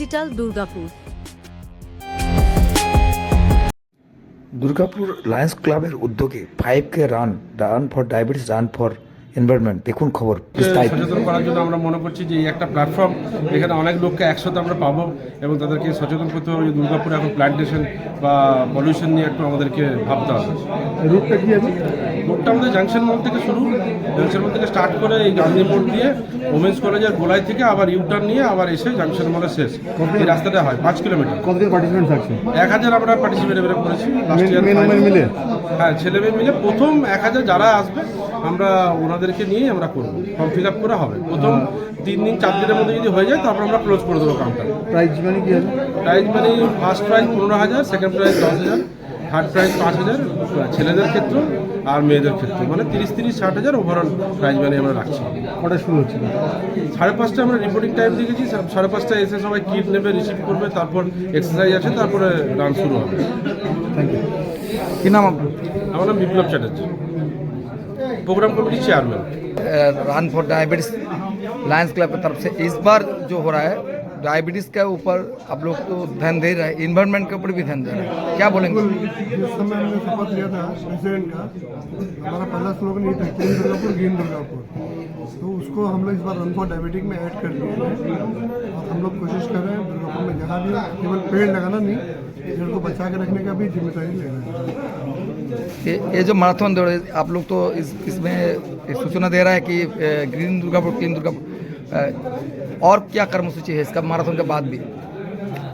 Digital Durgapur. Durgapur Lions ক্লাবের উদ্যোগে 5K run for diabetes, run for environment. দেখুন খবর বিস্তারিত। সচেতন করার জন্য আমরা মনে করছি যে এই একটা প্ল্যাটফর্ম, এখানে অনেক লোককে একসাথে আমরা পাবো এবং তাদেরকে সচেতন করতে হবে যে দুর্গাপুরে এখন প্ল্যান্টেশন বা পলিউশন নিয়ে একটু আমাদেরকে ভাবতে হবে। রুটটা কি আছে? রুটটা আমাদের জাংশন মোড় থেকে শুরু, জাংশন মোড় থেকে স্টার্ট করে এই গান্ধী মোড় দিয়ে ওমেন্স কলেজের গোড়ায় থেকে আবার ইউটার্ন নিয়ে আবার এসে জাংশন মোড়ে শেষ। এই রাস্তাটা হয় 5 কিলোমিটার। কতজন পার্টিসিপেন্ট থাকছে? 1000 আমরা পার্টিসিপেট এবারে করেছি লাস্ট ইয়ার। মিলে? হ্যাঁ, ছেলেমেয়ে মিলে প্রথম 1000 যারা আসবে আমরা ওনাদেরকে নিয়েই আমরা করবো। ফর্ম ফিল আপ করা হবে প্রথম 3 দিন 4 দিনের মধ্যে যদি হয়ে যায় তারপর আমরা ক্লোজ করে দেবো কাউন্টার। প্রাইজ মানি কি আছে? প্রাইজ মানে first prize 15,000, second prize 10,000, third prize 5,000 ছেলেদের ক্ষেত্রে আর মেয়েদের ক্ষেত্রে, মানে 30-60,000 ওভারঅল প্রাইজ মানি আমরা রাখছি। কটা শুরু হচ্ছে? 5:30 আমরা রিপোর্টিং টাইম দেখেছি। 5:30 এসে সবাই কিট নেবে, রিসিভ করবে, তারপর এক্সারসাইজ আছে, তারপরে রান শুরু হবে। Thank you. কি নাম আপনার? আমার নাম Biplab Chatterjee, programme committee chairman. Run for diabetes Lions club की तरफ से इस बार जो हो रहा है डायबिटीज़ के ऊपर आप लोग तो ध्यान दे रहे हैं, इन्वायरमेंट के ऊपर भी ध्यान दे रहे हैं, क्या बोलेंगे? जिस समय हमने शपथ लिया था प्रेसिडेंट का, हमारा पहला स्लोगन ये था क्लीन दुर्गापुर ग्रीन दुर्गापुर, तो उसको हम लोग इस बार रन फॉर डायबिटिक में ऐड कर दिए हैं। और हम लोग कोशिश कर रहे हैं दुर्गापुर में जहाँ भी केवल पेड़ लगाना नहीं, पेड़ को बचा के रखने का भी जिम्मेदारी ले रहे हैं। ये जो मैराथन दौड़ है, आप लोग तो इसमें सूचना दे रहा है कि ग्रीन दुर्गापुर क्लीन दुर्गापुर, और क्या कर्मसूची है इसका मैराथन के बाद भी?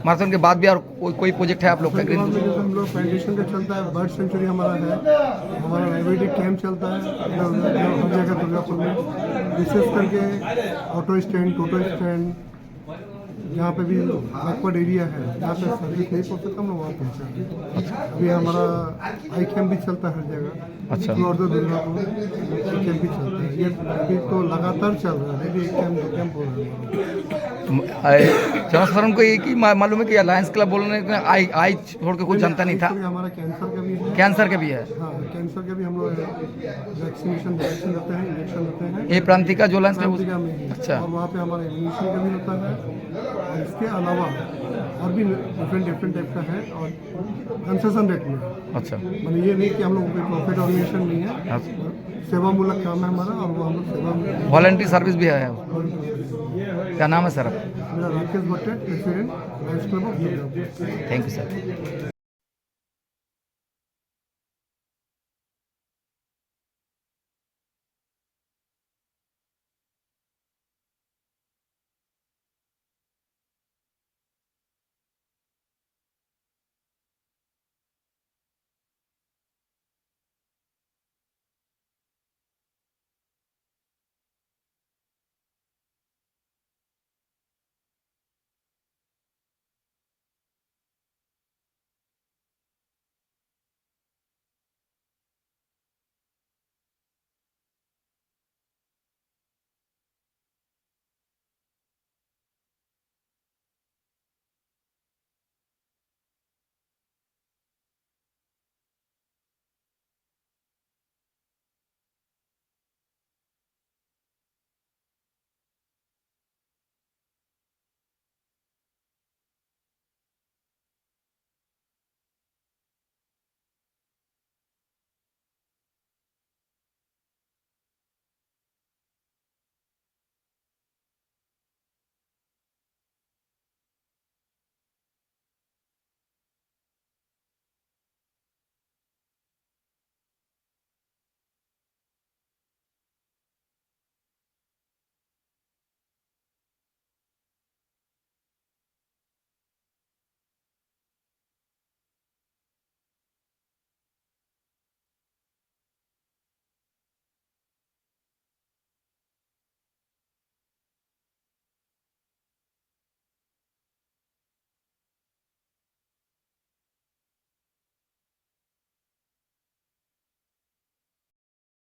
मैराथन के बाद भी और कोई प्रोजेक्ट है आप लोग का? ग्रीन हम लोग प्लांटेशन का चलता है, बर्ड सेंचुरी हमारा है, हमारा डायबिटिक कैंप चलता है हर जगह दुर्गापुर में, विशेष करके ऑटो स्टैंड, टोटो स्टैंड, जहाँ पे भी बैकवर्ड एरिया है, जहाँ पे सर्विस नहीं पहुँच सकता हम लोग वहाँ पहुँचा। अभी हमारा आई कैंप भी चलता है हर जगह। अच्छा। और तो दुर्गापुर आई कैंप भी चलता है, ये अभी तो लगातार चल रहा है, अभी 1 कैंप 2 कैंप हो रहा है। जनसाधारण को एक ही मालूम है कि अलायंस क्लब बोलने का आई छोड़ के कुछ जानता नहीं था। हमारा कैंसर का भी है। कैंसर का भी है? हाँ, कैंसर के भी हम लोग वैक्सीनेशन देते हैं, इंजेक्शन देते हैं। ये प्रांतिक का जो लायंस क्लब? प्रांतिका में ही। अच्छा। और वहाँ पे हमारा इम्यूनेशन का भी होता है, और इसके अलावा और भी डिफरेंट टाइप का है, और कंसेशन रेट में। अच्छा। मतलब ये नहीं कि हम लोग कोई प्रॉफिट ऑर्गेनाइजेशन नहीं है, सेवामूलक काम है हमारा, और वो हम लोग सेवा वॉलंटरी सर्विस भी है? क्या नाम है सर? मेरा राकेश भट्टे, president Lions club of Durgapur. Thank you sir.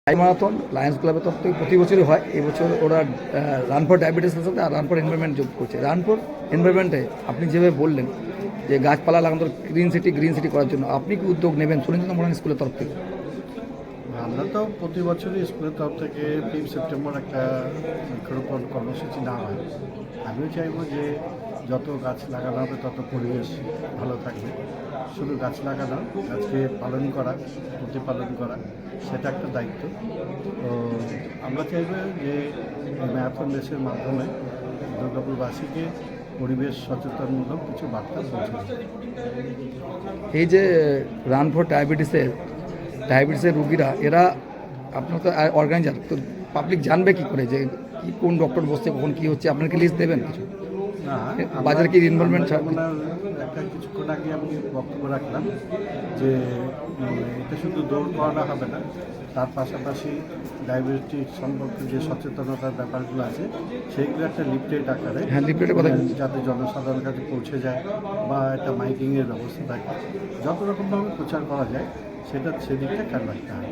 এই ম্যারাথন লায়ন্স ক্লাবের তরফ থেকে প্রতি বছরই হয়। এবছর ওরা রান ফর ডায়াবেটিসের সাথে আর রান ফর এনভায়রনমেন্ট যোগ করছে। রান ফর এনভায়রনমেন্টে আপনি যেভাবে বললেন যে গাছপালা লাগানোর গ্রিন সিটি করার জন্য আপনি কি উদ্যোগ নেবেন সুরেন্দ্রনাথ মডার্ন স্কুলের তরফ থেকে? আমরা তো প্রতি বছরই স্কুলের তরফ থেকে 5 সেপ্টেম্বর একটা বৃক্ষরোপণ কর্মসূচি নেওয়া হয়। আমিও চাইব যে যত গাছ লাগানো হবে তত পরিবেশ ভালো থাকবে। শুধু গাছ লাগানো, গাছকে পালন করা, প্রতিপালন করা, সেটা একটা দায়িত্ব। তো আমরা চাইব যে এই ম্যারাথন রেসের মাধ্যমে দুর্গাপুরবাসীকে পরিবেশ সচেতনমূলক কিছু বার্তা পৌঁছে দেবে। এই যে রান ফর ডায়াবেটিসের রুগীরা, এরা আপনার তো অর্গানাইজার, তো পাবলিক জানবে কি করে যে কি কোন ডক্টর বসছে, কখন কি হচ্ছে? আপনার কি লিস্ট দেবেন কিছু? না, বাজারে কি ইনভলভমেন্ট? আপনার একটা কিছুক্ষণ আগে আমি বক্তব্য রাখলাম যে এটা শুধু দৌড় করানো হবে না, তার পাশাপাশি ডায়াবেটিস সম্পর্কে যে সচেতনতার ব্যাপারগুলো আছে সেইগুলো একটা লিফলেট আকারে, হ্যাঁ, লিফলেটের কথা যাতে জনসাধারণের কাছে পৌঁছে যায় বা একটা মাইকিংয়ের ব্যবস্থা থাকে, যত রকমভাবে প্রচার করা যায় সেদিকটা খেয়াল রাখতে হবে।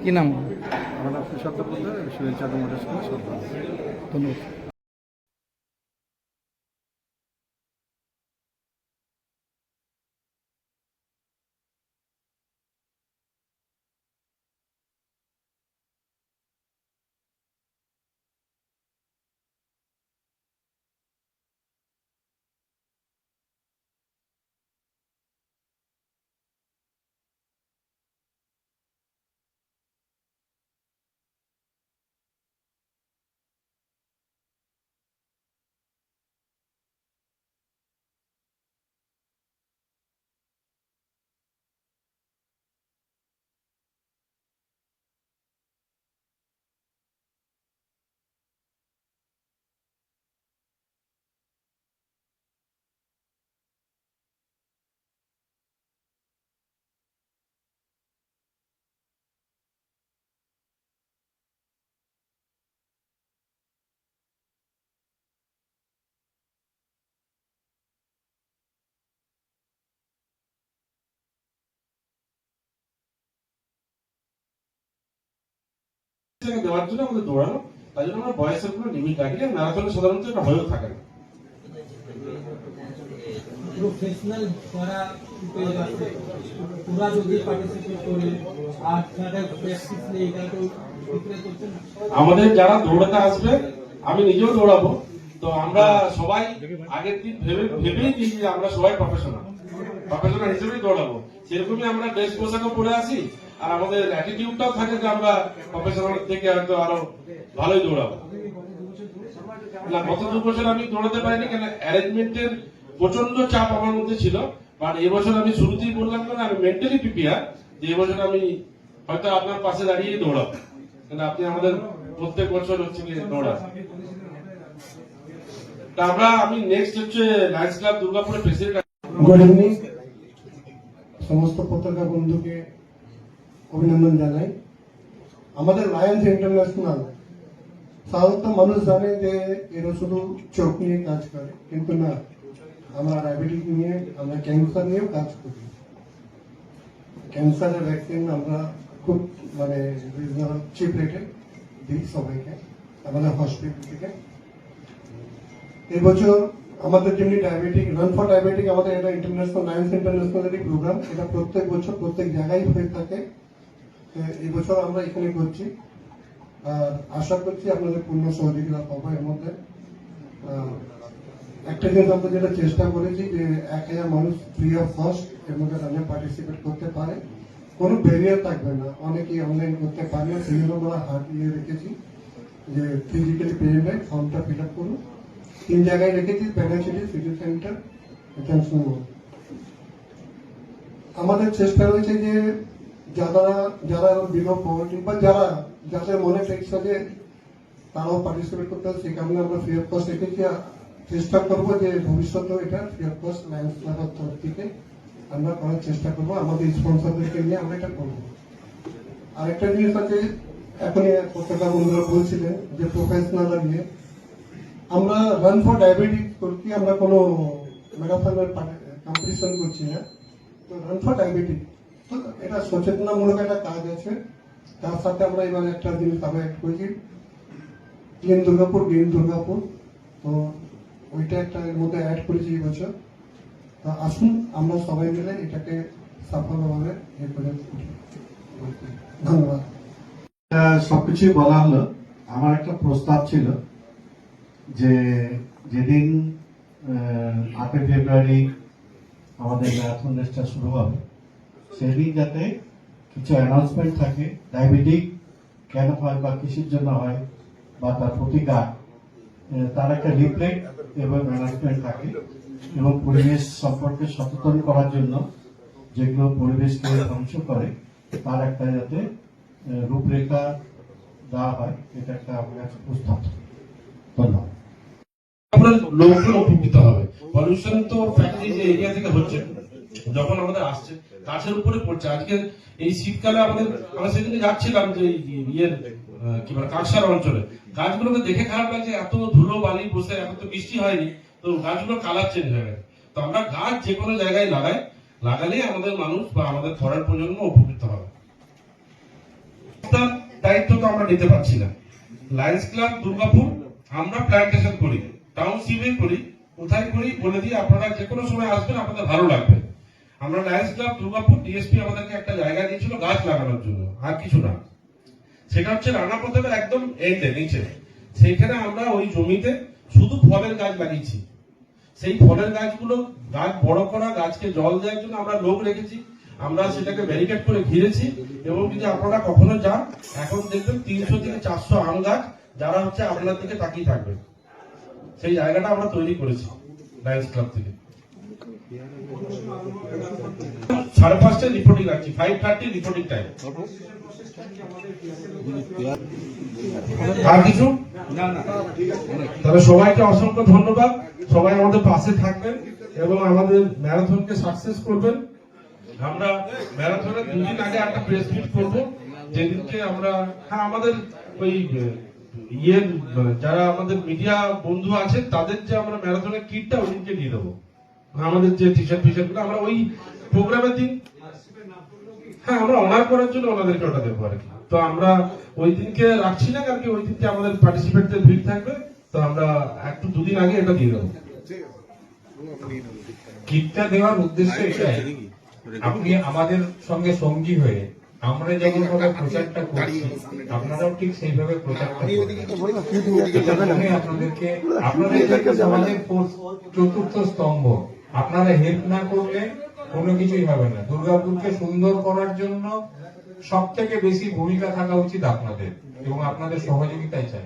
কি নাম? আমার নাম সুশান্ত পোদ্দার, সুরেন্দ্র মডেল স্কুল সন্তান। ধন্যবাদ। দেওয়ার জন্য আমাদের দৌড়ানো, তাই জন্য আমরা বয়সের কোনো লিমিট রাখি না। ম্যারাথনে সাধারণত এটা হয়েও থাকে না। প্রফেশনাল করা পুরা যদি পার্টিসিপেট করে আর তাদের প্র্যাকটিস নেই, এটা তো প্রিপেয়ার করতে না। আমাদের যারা দৌড়াতে আসবে, আমি নিজেও দৌড়াবো, তো আমরা সবাই আগের দিন ভেবেই দিই যে আমরা সবাই প্রফেশনাল হিসেবেই দৌড়াবো। সেরকমই আমরা ড্রেস পোশাকও পরে আসি, আর আমাদের অ্যাটিটিউডটাও থাকে যে আমরা প্রফেশনাল থেকে হয়তো আরো ভালোই দৌড়াবো। না, গত 2 বছর আমি দৌড়াতে পারিনি, কেন অ্যারেঞ্জমেন্টের প্রচন্ড চাপ আমার মধ্যে ছিল। বাট এবছর আমি শুরুতেই বললাম না, আমি মেন্টালি প্রিপেয়ার যে এবছর আমি হয়তো আপনার পাশে দাঁড়িয়েই দৌড়াবো, কিন্তু আপনি আমাদের প্রত্যেক বছর হচ্ছে কি দৌড়ান। তা আমি নেক্সট হচ্ছে লায়ন্স ক্লাব দুর্গাপুরের প্রেসিডেন্ট। গুড ইভিনিং, সমস্ত পত্রিকা বন্ধুকে অভিনন্দন জানাই। আমাদের লায়ন্স ইন্টারন্যাশনাল সাধারণত মানুষ জানে যে এরা শুধু চোখ নিয়ে কাজ করে, কিন্তু না, আমরা ডায়াবেটিস নিয়ে, আমরা ক্যান্সার নিয়েও কাজ করি। ক্যান্সারের ভ্যাকসিন আমরা খুব চিপ রেটে দিই সবাইকে আমাদের হসপিটাল থেকে। এবছর আমাদের যেমনি ডায়াবেটিক রান ফর ডায়াবেটিক, আমাদের এটা ইন্টারন্যাশনাল লায়ন্স ইন্টারন্যাশনাল প্রোগ্রাম, এটা প্রত্যেক বছর প্রত্যেক জায়গায় হয়ে থাকে। এই বছর আমরা এখানে করছি, আর আশা করছি আপনাদের পূর্ণ সহযোগিতা পাবো এর মধ্যে। একটা জিনিস আমরা যেটা চেষ্টা করেছি যে 1000 মানুষ ফ্রি অফ কস্ট এর মধ্যে রানে পার্টিসিপেট করতে পারে, কোনো ব্যারিয়ার থাকবে না। অনেকেই অনলাইন করতে পারে, সেই জন্য আমরা হাত দিয়ে রেখেছি যে ফিজিক্যালি প্রেজেন্ট ফর্মটা ফিল আপ করুন। 3 জায়গায় রেখেছি, panel city, city centre, junction মোড়। আমাদের চেষ্টা রয়েছে যে যারা বিলো পভার্টি বা যাদের মনে টেকছে যে তারাও পার্টিসিপেট করতে হবে, সেই কারণে আমরা ফ্রি অফ কস্ট রেখেছি। চেষ্টা করবো যে ভবিষ্যতেও এটা ফ্রি অফ কস্ট লায়ন্স ক্লাবের তরফ থেকে আমরা করার চেষ্টা করবো, আমাদের স্পন্সরদেরকে নিয়ে আমরা এটা করবো। আরেকটা জিনিস আছে, এখনই পত্রিকা বন্ধুরা বলছিলেন যে প্রফেশনাল নিয়ে আমরা রান ফর ডায়াবেটিস করছি, আমরা কোনো ম্যারাথনের কম্পিটিশন করছি না। তো রান ফর ডায়াবেটিস তো এটা সচেতনামূলক একটা কাজ আছে। তার সাথে আমরা এবার একটা জিনিস আবার অ্যাড করেছি, ক্লিন দুর্গাপুর, গ্রিন দুর্গাপুর। তো ওইটা একটা এর মধ্যে অ্যাড করেছি এই বছর। তো আসুন আমরা সবাই মিলে এটাকে সাফল্যভাবে করে ধন্যবাদ। সবকিছুই বলা হলো। আমার একটা প্রস্তাব ছিল যে যেদিন 8 ফেব্রুয়ারি আমাদের ম্যারাথন রেসটা শুরু হবে, সেদিন যাতে কিছু অ্যানাউন্সমেন্ট থাকে, ডায়াবেটিক কেন হয় বা কিসের জন্য হয় বা তার প্রতিকার, তার একটা লিফলেট এবং অ্যানাউন্সমেন্ট থাকে, এবং পরিবেশ সম্পর্কে সচেতন করার জন্য যেগুলো পরিবেশকে ধ্বংস করে তার একটা যাতে রূপরেখা দেওয়া হয়, এটা একটা আমার কাছে প্রস্তাব। ধন্যবাদ। আমরা লোকজন উপকৃত হবে। পলিউশন তো ফ্যাক্টরি যে এরিয়া থেকে হচ্ছে, যখন আমাদের আসছে গাছের উপরে পড়ছে। আজকে এই শীতকালে আমরা সেদিকে যাচ্ছিলাম যে ইয়ের কি বলে কাকসার অঞ্চলে, গাছগুলোকে দেখে খারাপ লাগছে, এত ধুলো বালি বসে, এখন তো বৃষ্টি হয়নি, তো গাছগুলো কালার চেঞ্জ হয়ে গেছে। তো আমরা গাছ যে কোনো জায়গায় লাগালেই আমাদের মানুষ বা আমাদের পরের প্রজন্ম উপকৃত হবে। তার দায়িত্ব তো আমরা নিতে পারছি না। লায়ন্স ক্লাব দুর্গাপুর আমরা প্ল্যান্টেশন করি, টাউনশিপে করি, কোথায় করি বলে দিয়ে আপনারা যে কোনো সময় আসবেন, আপনাদের ভালো লাগবে। আমরা লায়ন্স ক্লাব দুর্গাপুর ডিএসপি আমাদেরকে একটা জায়গা দিয়েছিল গাছ লাগানোর জন্য, আর কিছু না। সেটা হচ্ছে রানা প্রতাপের একদম এন্ডে নিচে, সেইখানে আমরা ওই জমিতে শুধু ফলের গাছ লাগিয়েছি। সেই ফলের গাছগুলো গাছ বড় করা, গাছকে জল দেওয়ার জন্য আমরা লোক রেখেছি, আমরা সেটাকে ব্যারিকেড করে ঘিরেছি। এবং যদি আপনারা কখনো যান, এখন দেখবেন 300 থেকে 400 আম গাছ যারা হচ্ছে আপনার দিকে তাকিয়ে থাকবে, সেই জায়গাটা আমরা তৈরি করেছি লায়ন্স ক্লাব থেকে। 5:30 রিপোর্টিং রাখছি, 5:30 রিপোর্টিং টাইম। আর কিছু তাহলে সবাইকে অসংখ্য ধন্যবাদ। সবাই আমাদের পাশে থাকবেন এবং আমাদের ম্যারাথনকে সাকসেস করবেন। আমরা ম্যারাথনের 2 দিন আগে একটা প্রেস মিট করবো, যেদিনকে আমরা আমাদের ওই যারা আমাদের মিডিয়া বন্ধু আছেন তাদের যে আমরা ম্যারাথনের কিটটা ওইদিনকে দিয়ে দেবো, আমাদের যে টি শার্ট গুলো আমরা ওই প্রোগ্রামের দিন আমরা অনার করার জন্য ওনাদেরকে ওটা দেবো আর কি। তো আমরা ওই দিনকে রাখছি না, কারণ কি ওই দিনকে আমাদের পার্টিসিপেটদের ভিড় থাকবে, তো আমরা একটু 2 দিন আগে এটা দিয়ে দেবো। কিটটা দেওয়ার উদ্দেশ্য এটাই, আপনি আমাদের সঙ্গে সঙ্গী হয়ে আমরা যেমন ভাবে প্রচারটা করছি, আপনারাও ঠিক সেইভাবে প্রচারটা আপনাদেরকে আপনাদের সমাজের চতুর্থ স্তম্ভ, আপনারা হেল্প না করলে কোনো কিছুই হবে না। দুর্গাপুরকে সুন্দর করার জন্য সব থেকে বেশি ভূমিকা থাকা উচিত আপনাদের, এবং আপনাদের সহযোগিতাই চাই।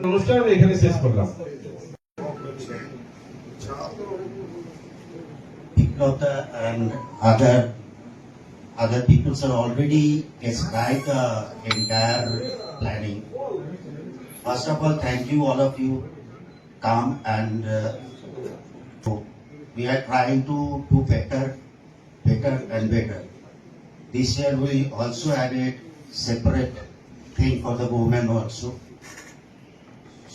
অনুষ্ঠান এখানে শেষ করলাম। Pikrota and other people have already described the entire planning. First of all, thank you, all of you come, and we are trying to do better and better. This year we also added separate thing for the women also.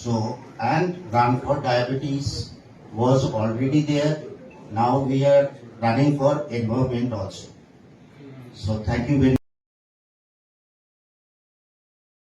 So, and Run for Diabetes was already there. Now we are running for environment also. So thank you very much.